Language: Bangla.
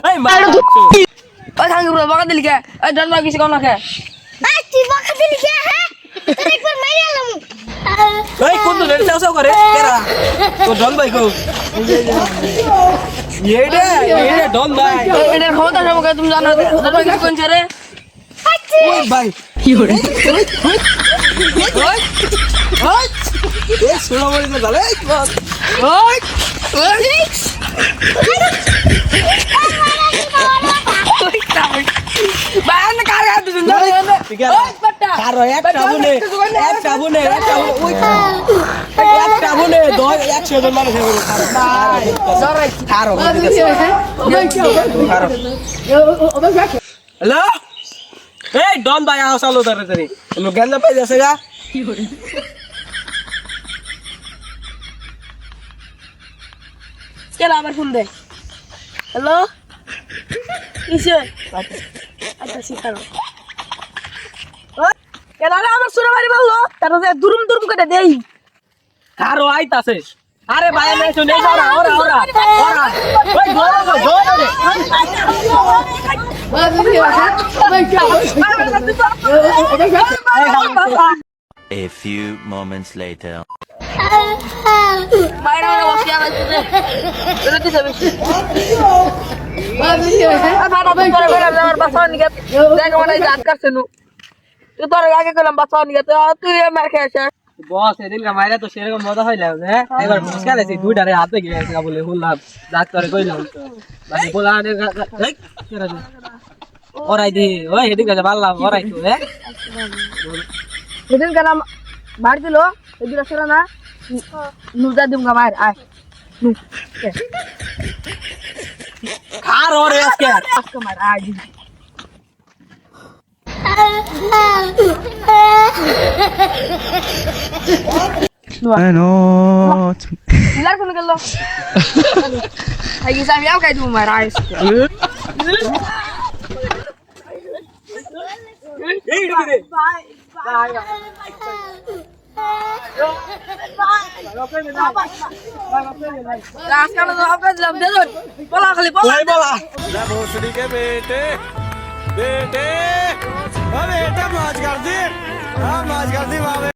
এই মার ওই খাঙ্গি পুরো বকা দিলি কে এই ডন ভাই কিছু কম না কে এই তুই বকা দিলি কে হ্যাঁ তোর একবার মাইরে আলাম এই কোন তো রেল চাও করে কেরা তো ডন ভাই কো এইটা ডন ভাই এটার ক্ষমতা সম্পর্কে তুমি জানো ডন ভাই কিছু কোনছে রে ওই ভাই কি করে ওই ওই এই সোনা বলি না গালে ওই ওই বায়ান কার গায় তুই না ঠিক আছে ওই পট্টা কারো একটা বুনে ওই একটা বুনে 100 জন মানুষ হবে জরাই কারো হ্যালো এই ডন ভাই আও চালো তাড়াতাড়ি তুমি গেন্দা পাই যাচ্ছে গা কি করে কেলা আবার ফোন দে হ্যালো কিসে আচ্ছা শিখারো কেলা রে আমার সুরা বাড়ি বললো তার যে দুরুম দুরুম করে দেই কারো আইতাছে আরে ভাই আমি শুনে ওরা ওই জোরে A few moments later. মাইরা মাইরা বসে আছে এটা দিছে বেশি ভাড়া তো করে বেড়া আমার বাসা নিকে দেখ মানে জাত করছে নু তুই তোর আগে কইলাম বাসা নিকে তুই মার খেয়েছে বস এদিন কা মাইরা তো সেরকম মজা হইলাম হ্যাঁ এবার মুশকিল আছে দুইটারে হাতে গিয়েছে বলে হুল্লাম ডাক্তারে কইলাম মানে বলা এই কেরা ওরাই দি ওই এদিন কা বাল্লা ওরাই তো হ্যাঁ সেদিন কেন বাড়ি দিল এদিকে আসলে না নুজা দিম গামার আয় নু কার ওরে আজকে আজকে মার আয় দিন মিলার কোন গেল আই আমি আও কাই দিম মার আয় এই রে বাই বাই রাস্তাটা তো আপনার দিলাম দেখুন বলা খালি বলা বলা भोसड़ी के बेटे बेटे अरे बेटा मौज कर दी हाँ मौज कर दी